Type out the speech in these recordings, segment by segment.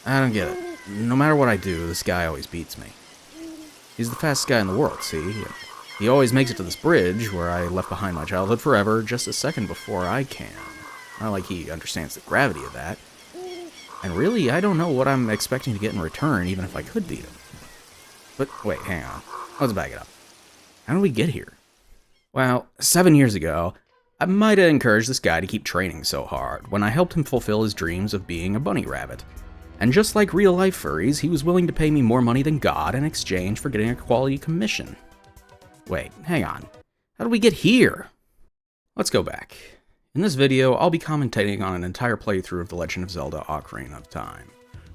I don't get it. No matter what I do, this guy always beats me. He's the fastest guy in the world, see? He always makes it to this bridge, where I left behind my childhood forever, just a second before I can. Not like he understands the gravity of that. And really, I don't know what I'm expecting to get in return, even if I could beat him. But wait, hang on. Let's back it up. How did we get here? Well, 7 years ago, I might have encouraged this guy to keep training so hard when I helped him fulfill his dreams of being a bunny rabbit. And just like real-life furries, he was willing to pay me more money than God in exchange for getting a quality commission. Wait, hang on. How did we get here? Let's go back. In this video, I'll be commentating on an entire playthrough of The Legend of Zelda: Ocarina of Time,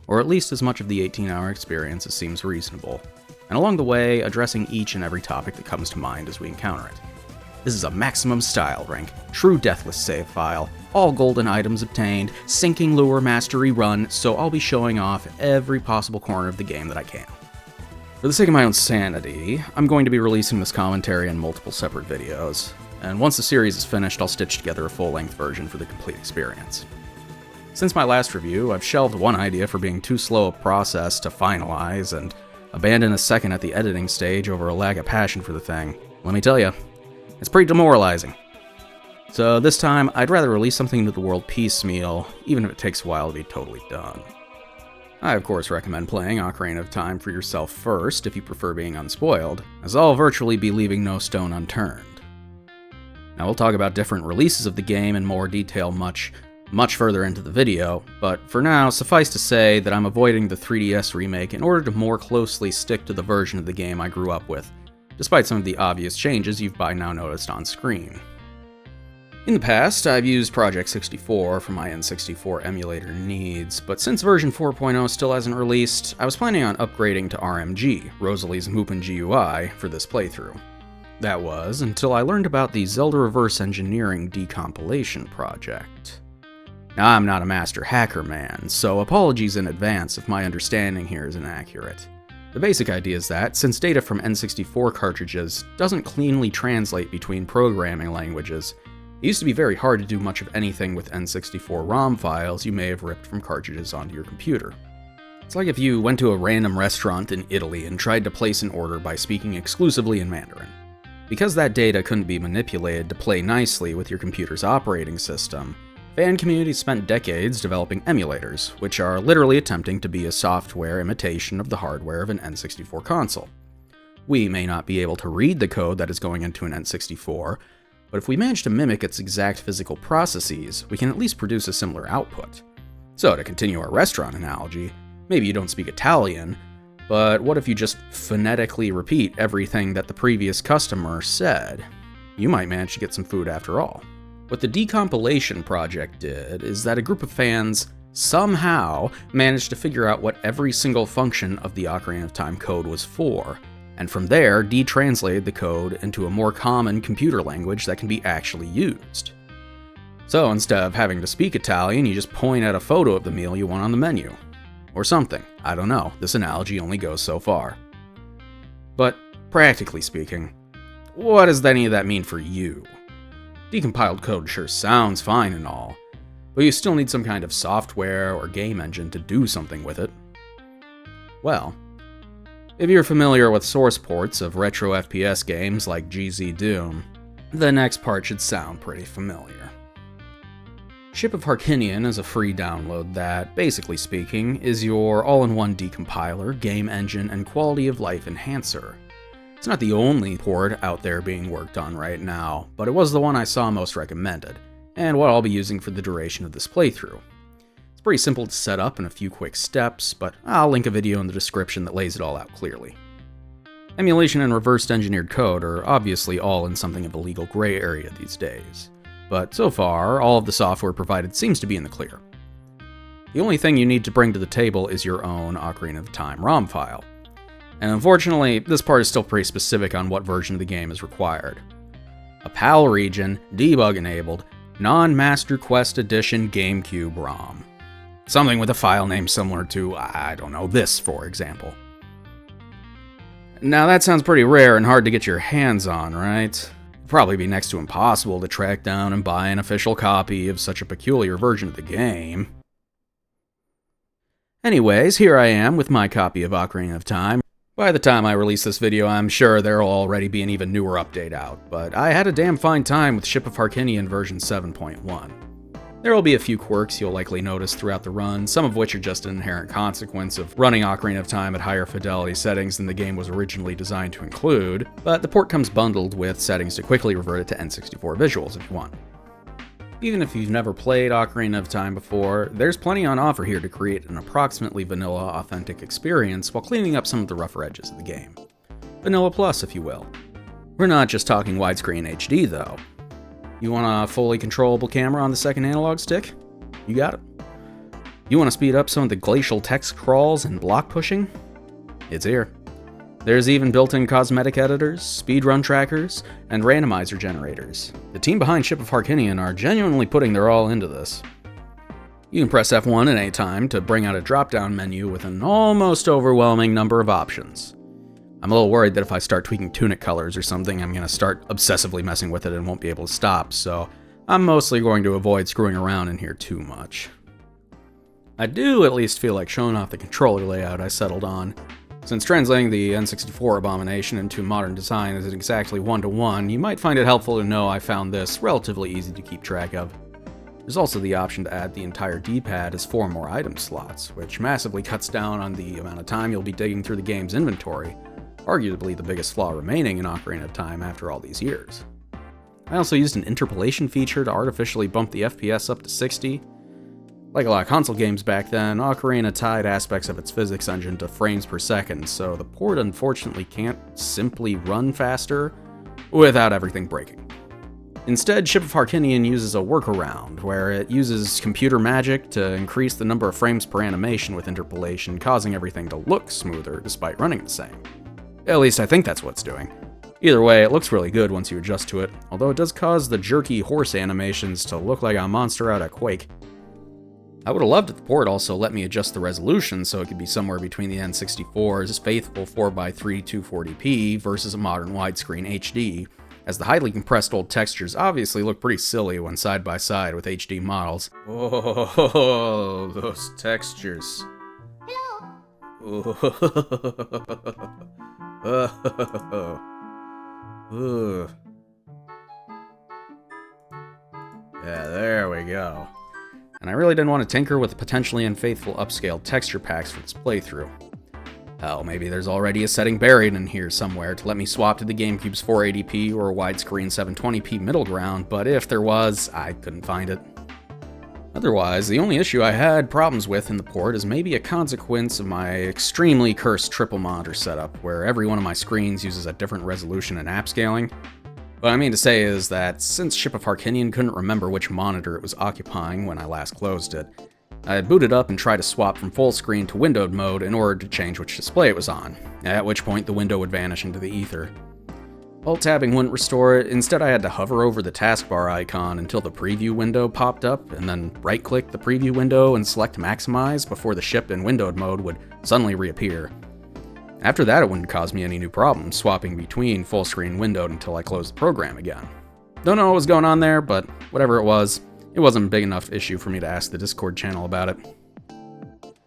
or at least as much of the 18-hour experience as seems reasonable, and along the way, addressing each and every topic that comes to mind as we encounter it. This is a maximum style rank, true deathless save file, all golden items obtained, sinking lure mastery run, so I'll be showing off every possible corner of the game that I can. For the sake of my own sanity, I'm going to be releasing this commentary in multiple separate videos, and once the series is finished, I'll stitch together a full-length version for the complete experience. Since my last review, I've shelved one idea for being too slow a process to finalize, and abandoned a second at the editing stage over a lack of passion for the thing. Let me tell you, it's pretty demoralizing. So this time, I'd rather release something into the world piecemeal, even if it takes a while to be totally done. I of course recommend playing Ocarina of Time for yourself first if you prefer being unspoiled, as I'll virtually be leaving no stone unturned. Now we'll talk about different releases of the game in more detail much further into the video, but for now, suffice to say that I'm avoiding the 3DS remake in order to more closely stick to the version of the game I grew up with, despite some of the obvious changes you've by now noticed on screen. In the past, I've used Project 64 for my N64 emulator needs, but since version 4.0 still hasn't released, I was planning on upgrading to RMG, Rosalie's Mupen GUI, for this playthrough. That was, until I learned about the Zelda Reverse Engineering decompilation project. Now, I'm not a master hacker man, so apologies in advance if my understanding here is inaccurate. The basic idea is that, since data from N64 cartridges doesn't cleanly translate between programming languages, it used to be very hard to do much of anything with N64 ROM files you may have ripped from cartridges onto your computer. It's like if you went to a random restaurant in Italy and tried to place an order by speaking exclusively in Mandarin. Because that data couldn't be manipulated to play nicely with your computer's operating system, fan communities spent decades developing emulators, which are literally attempting to be a software imitation of the hardware of an N64 console. We may not be able to read the code that is going into an N64, but if we manage to mimic its exact physical processes, we can at least produce a similar output. So, to continue our restaurant analogy, maybe you don't speak Italian, but what if you just phonetically repeat everything that the previous customer said? You might manage to get some food after all. What the decompilation project did is that a group of fans somehow managed to figure out what every single function of the Ocarina of Time code was for, and from there detranslated the code into a more common computer language that can be actually used. So instead of having to speak Italian, you just point at a photo of the meal you want on the menu. Or something. I don't know. This analogy only goes so far. But, practically speaking, what does any of that mean for you? Decompiled code sure sounds fine and all, but you still need some kind of software or game engine to do something with it. Well, if you're familiar with source ports of retro FPS games like GZ Doom, the next part should sound pretty familiar. Ship of Harkinian is a free download that, basically speaking, is your all-in-one decompiler, game engine, and quality of life enhancer. It's not the only port out there being worked on right now, but it was the one I saw most recommended, and what I'll be using for the duration of this playthrough. It's pretty simple to set up in a few quick steps, but I'll link a video in the description that lays it all out clearly. Emulation and reversed engineered code are obviously all in something of a legal gray area these days. But so far, all of the software provided seems to be in the clear. The only thing you need to bring to the table is your own Ocarina of Time ROM file. And unfortunately, this part is still pretty specific on what version of the game is required. A PAL region, debug enabled, non-Master Quest Edition GameCube ROM. Something with a file name similar to, I don't know, this for example. Now that sounds pretty rare and hard to get your hands on, right? Probably be next to impossible to track down and buy an official copy of such a peculiar version of the game. Anyways, here I am with my copy of Ocarina of Time. By the time I release this video, I'm sure there'll already be an even newer update out, but I had a damn fine time with Ship of Harkinian version 7.1. There will be a few quirks you'll likely notice throughout the run, some of which are just an inherent consequence of running Ocarina of Time at higher fidelity settings than the game was originally designed to include, but the port comes bundled with settings to quickly revert it to N64 visuals if you want. Even if you've never played Ocarina of Time before, there's plenty on offer here to create an approximately vanilla, authentic experience while cleaning up some of the rougher edges of the game. Vanilla Plus, if you will. We're not just talking widescreen HD, though. You want a fully controllable camera on the second analog stick? You got it. You want to speed up some of the glacial text crawls and block pushing? It's here. There's even built-in cosmetic editors, speedrun trackers, and randomizer generators. The team behind Ship of Harkinian are genuinely putting their all into this. You can press F1 at any time to bring out a drop-down menu with an almost overwhelming number of options. I'm a little worried that if I start tweaking tunic colors or something, I'm going to start obsessively messing with it and won't be able to stop, so I'm mostly going to avoid screwing around in here too much. I do at least feel like showing off the controller layout I settled on. Since translating the N64 abomination into modern design isn't exactly one-to-one, you might find it helpful to know I found this relatively easy to keep track of. There's also the option to add the entire D-pad as 4 more item slots, which massively cuts down on the amount of time you'll be digging through the game's inventory, arguably the biggest flaw remaining in Ocarina of Time after all these years. I also used an interpolation feature to artificially bump the FPS up to 60. Like a lot of console games back then, Ocarina tied aspects of its physics engine to frames per second, so the port unfortunately can't simply run faster without everything breaking. Instead, Ship of Harkinian uses a workaround, where it uses computer magic to increase the number of frames per animation with interpolation, causing everything to look smoother despite running the same. At least I think that's what it's doing. Either way, it looks really good once you adjust to it, although it does cause the jerky horse animations to look like a monster out of Quake. I would have loved if the port also let me adjust the resolution so it could be somewhere between the N64's faithful 4x3 240p versus a modern widescreen HD, as the highly compressed old textures obviously look pretty silly when side by side with HD models. Oh, those textures. Yeah, there we go. And I really didn't want to tinker with the potentially unfaithful upscaled texture packs for this playthrough. Hell, maybe there's already a setting buried in here somewhere to let me swap to the GameCube's 480p or widescreen 720p middle ground, but if there was, I couldn't find it. Otherwise, the only issue I had problems with in the port is maybe a consequence of my extremely cursed triple monitor setup, where every one of my screens uses a different resolution and app scaling. What I mean to say is that since Ship of Harkinian couldn't remember which monitor it was occupying when I last closed it, I booted up and tried to swap from full screen to windowed mode in order to change which display it was on, at which point the window would vanish into the ether. Alt-tabbing wouldn't restore it. Instead, I had to hover over the taskbar icon until the preview window popped up, and then right-click the preview window and select Maximize before the ship in windowed mode would suddenly reappear. After that, it wouldn't cause me any new problems, swapping between full-screen and windowed until I closed the program again. Don't know what was going on there, but whatever it wasn't a big enough issue for me to ask the Discord channel about it.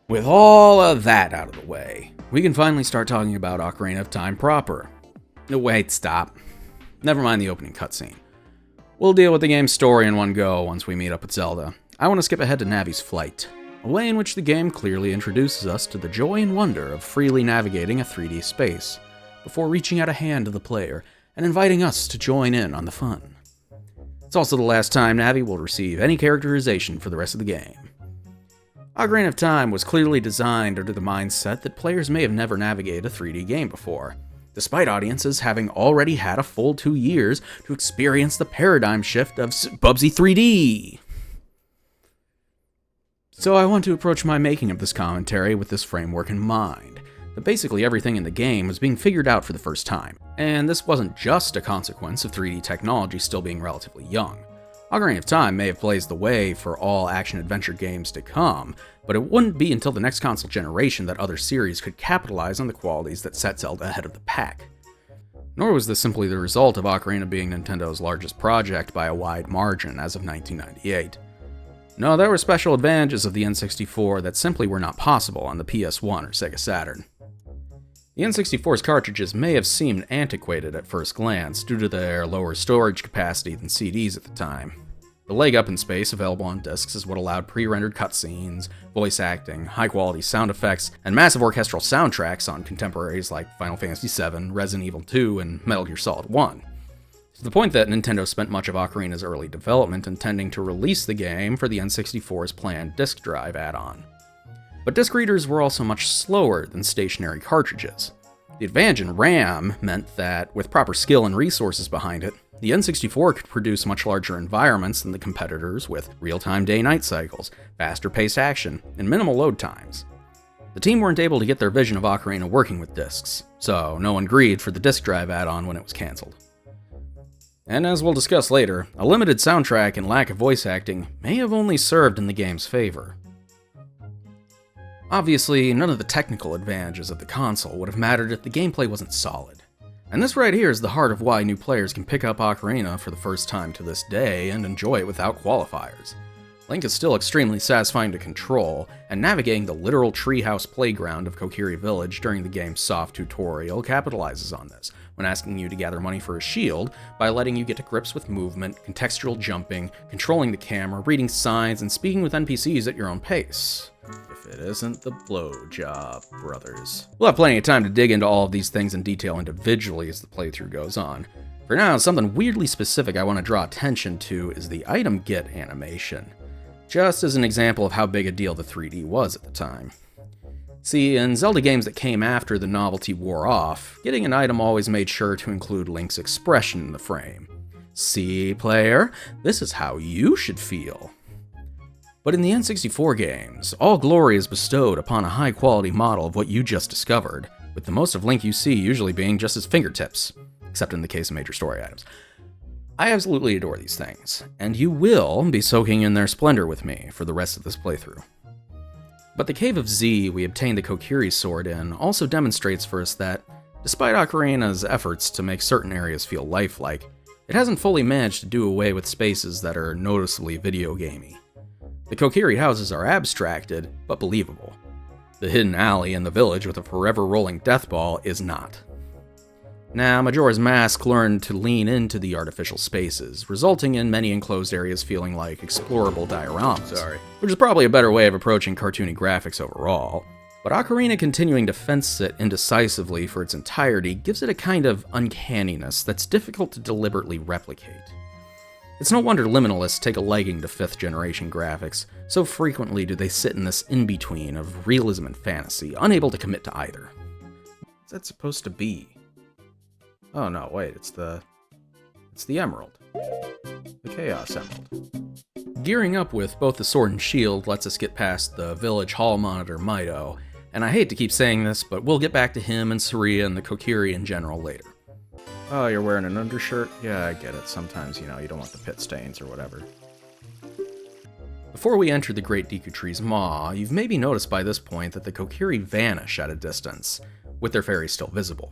With all of that out of the way, we can finally start talking about Ocarina of Time proper. No, wait, stop. Never mind the opening cutscene. We'll deal with the game's story in one go once we meet up with Zelda. I want to skip ahead to Navi's flight, a way in which the game clearly introduces us to the joy and wonder of freely navigating a 3D space, before reaching out a hand to the player and inviting us to join in on the fun. It's also the last time Navi will receive any characterization for the rest of the game. Ocarina of Time was clearly designed under the mindset that players may have never navigated a 3D game before, despite audiences having already had a full 2 years to experience the paradigm shift of Bubsy 3D. So I want to approach my making of this commentary with this framework in mind, that basically everything in the game was being figured out for the first time, and this wasn't just a consequence of 3D technology still being relatively young. Ocarina of Time may have blazed the way for all action-adventure games to come, but it wouldn't be until the next console generation that other series could capitalize on the qualities that set Zelda ahead of the pack. Nor was this simply the result of Ocarina being Nintendo's largest project by a wide margin as of 1998. No, there were special advantages of the N64 that simply were not possible on the PS1 or Sega Saturn. The N64's cartridges may have seemed antiquated at first glance due to their lower storage capacity than CDs at the time. The leg up in space available on discs is what allowed pre-rendered cutscenes, voice acting, high-quality sound effects, and massive orchestral soundtracks on contemporaries like Final Fantasy VII, Resident Evil 2, and Metal Gear Solid 1. To the point that Nintendo spent much of Ocarina's early development intending to release the game for the N64's planned disk drive add-on. But disk readers were also much slower than stationary cartridges. The advantage in RAM meant that, with proper skill and resources behind it, the N64 could produce much larger environments than the competitors with real-time day-night cycles, faster-paced action, and minimal load times. The team weren't able to get their vision of Ocarina working with discs, so no one agreed for the disk drive add-on when it was cancelled. And as we'll discuss later, a limited soundtrack and lack of voice acting may have only served in the game's favor. Obviously, none of the technical advantages of the console would have mattered if the gameplay wasn't solid. And this right here is the heart of why new players can pick up Ocarina for the first time to this day and enjoy it without qualifiers. Link is still extremely satisfying to control, and navigating the literal treehouse playground of Kokiri Village during the game's soft tutorial capitalizes on this, when asking you to gather money for a shield by letting you get to grips with movement, contextual jumping, controlling the camera, reading signs, and speaking with NPCs at your own pace. If it isn't the blowjob brothers. We'll have plenty of time to dig into all of these things in detail individually as the playthrough goes on. For now, something weirdly specific I want to draw attention to is the item get animation, just as an example of how big a deal the 3D was at the time. See, in Zelda games that came after the novelty wore off, getting an item always made sure to include Link's expression in the frame. See, player, this is how you should feel. But in the N64 games, all glory is bestowed upon a high-quality model of what you just discovered, with the most of Link you see usually being just his fingertips, except in the case of major story items. I absolutely adore these things, and you will be soaking in their splendor with me for the rest of this playthrough. But the Cave of Z we obtained the Kokiri sword in also demonstrates for us that, despite Ocarina's efforts to make certain areas feel lifelike, it hasn't fully managed to do away with spaces that are noticeably video gamey. The Kokiri houses are abstracted, but believable. The hidden alley in the village with a forever rolling death ball is not. Now, Majora's Mask learned to lean into the artificial spaces, resulting in many enclosed areas feeling like explorable dioramas, which is probably a better way of approaching cartoony graphics overall. But Ocarina continuing to fence it indecisively for its entirety gives it a kind of uncanniness that's difficult to deliberately replicate. It's no wonder liminalists take a liking to 5th generation graphics, so frequently do they sit in this in-between of realism and fantasy, unable to commit to either. What's that supposed to be? Oh no, wait, it's the Emerald. The Chaos Emerald. Gearing up with both the sword and shield lets us get past the village hall monitor Mido, and I hate to keep saying this, but we'll get back to him and Saria and the Kokiri in general later. Oh, you're wearing an undershirt? Yeah, I get it. Sometimes, you don't want the pit stains or whatever. Before we enter the Great Deku Tree's maw, you've maybe noticed by this point that the Kokiri vanish at a distance, with their fairies still visible.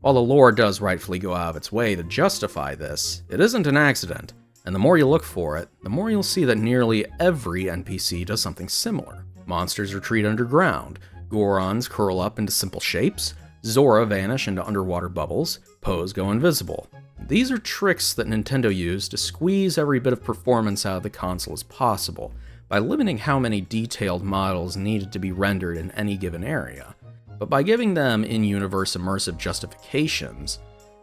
While the lore does rightfully go out of its way to justify this, it isn't an accident, and the more you look for it, the more you'll see that nearly every NPC does something similar. Monsters retreat underground, Gorons curl up into simple shapes, Zora vanish into underwater bubbles, Poes go invisible. These are tricks that Nintendo used to squeeze every bit of performance out of the console as possible, by limiting how many detailed models needed to be rendered in any given area. But by giving them in-universe immersive justifications,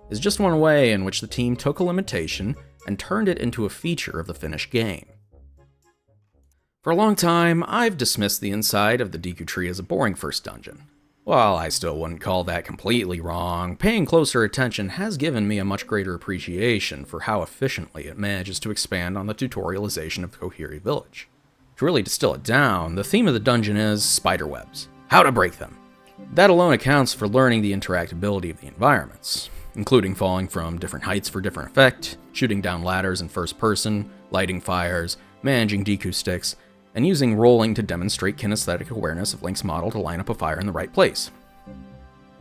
is just one way in which the team took a limitation and turned it into a feature of the finished game. For a long time, I've dismissed the inside of the Deku Tree as a boring first dungeon. While I still wouldn't call that completely wrong, paying closer attention has given me a much greater appreciation for how efficiently it manages to expand on the tutorialization of Kokiri Village. To really distill it down, the theme of the dungeon is spiderwebs, how to break them. That alone accounts for learning the interactability of the environments, including falling from different heights for different effect, shooting down ladders in first person, lighting fires, managing Deku sticks, and using rolling to demonstrate kinesthetic awareness of Link's model to line up a fire in the right place.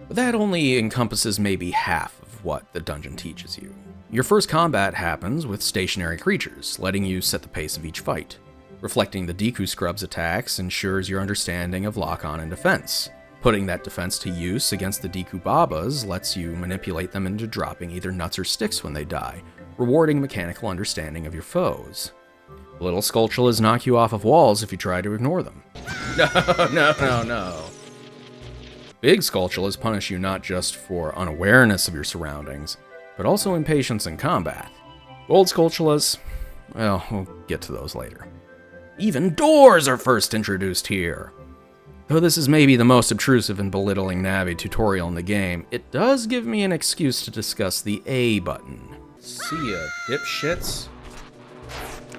But that only encompasses maybe half of what the dungeon teaches you. Your first combat happens with stationary creatures, letting you set the pace of each fight. Reflecting the Deku Scrub's attacks ensures your understanding of lock-on and defense. Putting that defense to use against the Deku Babas lets you manipulate them into dropping either nuts or sticks when they die, rewarding mechanical understanding of your foes. Little Skulltulas knock you off of walls if you try to ignore them. No. Big Skulltulas punish you not just for unawareness of your surroundings, but also impatience in combat. Old Skulltulas, well, we'll get to those later. Even doors are first introduced here. Though this is maybe the most obtrusive and belittling Navi tutorial in the game, it does give me an excuse to discuss the A button. See ya, dipshits.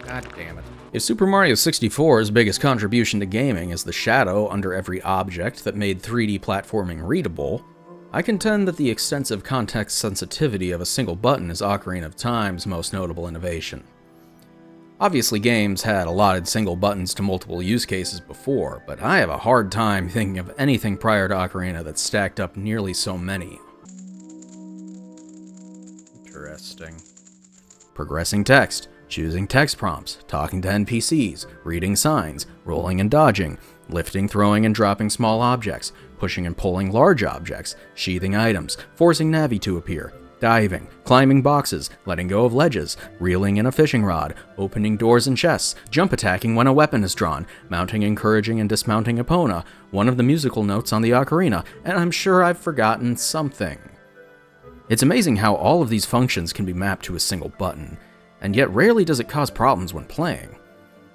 God damn it. If Super Mario 64's biggest contribution to gaming is the shadow under every object that made 3D platforming readable, I contend that the extensive context sensitivity of a single button is Ocarina of Time's most notable innovation. Obviously, games had allotted single buttons to multiple use cases before, but I have a hard time thinking of anything prior to Ocarina that stacked up nearly so many. Interesting. Progressing text, choosing text prompts, talking to NPCs, reading signs, rolling and dodging, lifting, throwing, and dropping small objects, pushing and pulling large objects, sheathing items, forcing Navi to appear, diving, climbing boxes, letting go of ledges, reeling in a fishing rod, opening doors and chests, jump attacking when a weapon is drawn, mounting, encouraging, and dismounting Epona, one of the musical notes on the ocarina, and I'm sure I've forgotten something. It's amazing how all of these functions can be mapped to a single button, and yet rarely does it cause problems when playing.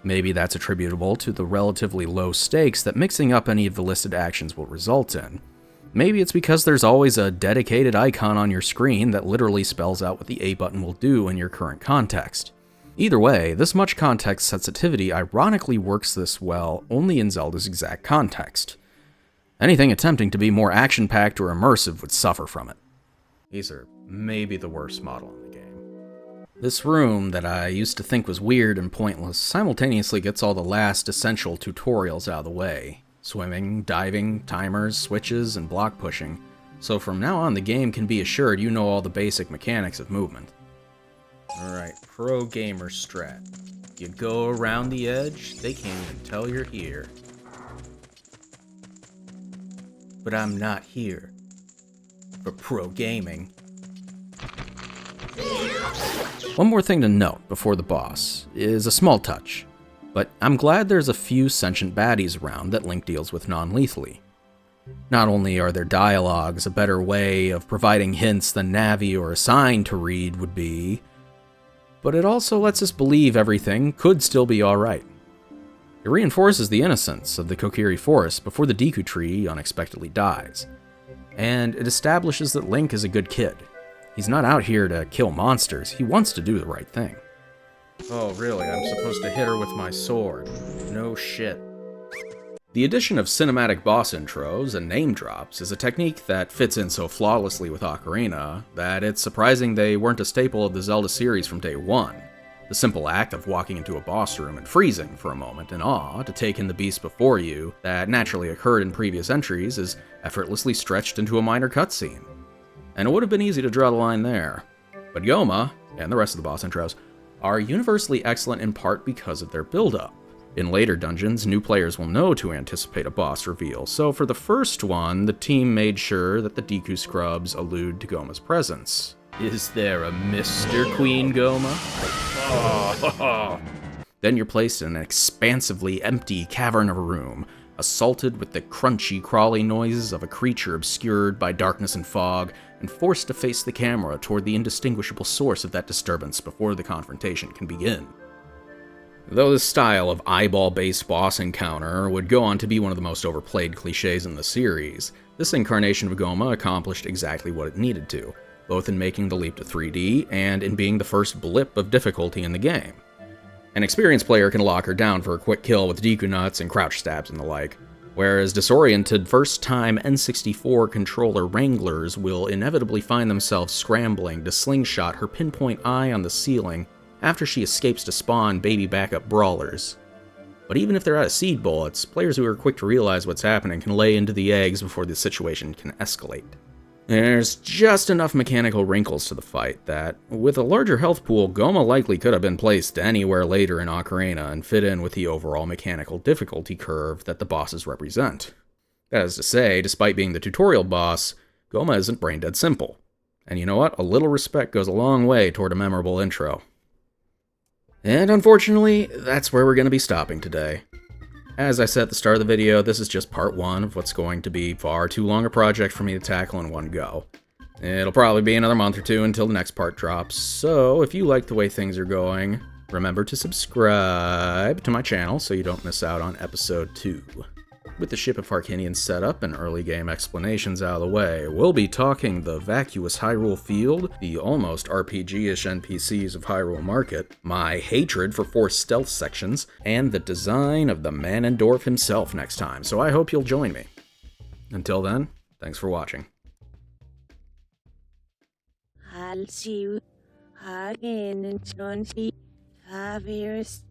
Maybe that's attributable to the relatively low stakes that mixing up any of the listed actions will result in. Maybe it's because there's always a dedicated icon on your screen that literally spells out what the A button will do in your current context. Either way, this much context sensitivity ironically works this well only in Zelda's exact context. Anything attempting to be more action-packed or immersive would suffer from it. These are maybe the worst model in the game. This room that I used to think was weird and pointless simultaneously gets all the last essential tutorials out of the way. Swimming, diving, timers, switches, and block pushing, so from now on the game can be assured you know all the basic mechanics of movement. Alright, pro gamer strat. You go around the edge, they can't even tell you're here. But I'm not here for pro gaming. One more thing to note before the boss is a small touch. But I'm glad there's a few sentient baddies around that Link deals with non-lethally. Not only are their dialogues a better way of providing hints than Navi or a sign to read would be, but it also lets us believe everything could still be alright. It reinforces the innocence of the Kokiri Forest before the Deku Tree unexpectedly dies, and it establishes that Link is a good kid. He's not out here to kill monsters, he wants to do the right thing. Oh, really? I'm supposed to hit her with my sword. No shit. The addition of cinematic boss intros and name drops is a technique that fits in so flawlessly with Ocarina that it's surprising they weren't a staple of the Zelda series from day one. The simple act of walking into a boss room and freezing for a moment in awe to take in the beast before you that naturally occurred in previous entries is effortlessly stretched into a minor cutscene. And it would have been easy to draw the line there. But Yoma, and the rest of the boss intros, are universally excellent in part because of their build-up. In later dungeons, new players will know to anticipate a boss reveal, so for the first one, the team made sure that the Deku Scrubs allude to Goma's presence. Is there a Mr. Queen Goma? Oh. Then you're placed in an expansively empty cavern of a room, assaulted with the crunchy, crawly noises of a creature obscured by darkness and fog, and forced to face the camera toward the indistinguishable source of that disturbance before the confrontation can begin. Though this style of eyeball-based boss encounter would go on to be one of the most overplayed cliches in the series, this incarnation of Goma accomplished exactly what it needed to, both in making the leap to 3D and in being the first blip of difficulty in the game. An experienced player can lock her down for a quick kill with Deku Nuts and crouch stabs and the like, whereas disoriented first-time N64 controller wranglers will inevitably find themselves scrambling to slingshot her pinpoint eye on the ceiling after she escapes to spawn baby backup brawlers. But even if they're out of seed bullets, players who are quick to realize what's happening can lay into the eggs before the situation can escalate. There's just enough mechanical wrinkles to the fight that, with a larger health pool, Goma likely could have been placed anywhere later in Ocarina and fit in with the overall mechanical difficulty curve that the bosses represent. That is to say, despite being the tutorial boss, Goma isn't brain dead simple. And you know what? A little respect goes a long way toward a memorable intro. And unfortunately, that's where we're going to be stopping today. As I said at the start of the video, this is just part 1 of what's going to be far too long a project for me to tackle in one go. It'll probably be another month or two until the next part drops, so if you like the way things are going, remember to subscribe to my channel so you don't miss out on episode 2. With the ship of Harkinian set up and early game explanations out of the way, we'll be talking the vacuous Hyrule field, the almost RPG-ish NPCs of Hyrule Market, my hatred for forced stealth sections, and the design of the Manendorf himself next time, so I hope you'll join me. Until then, thanks for watching. I'll see you again in 20 5 years.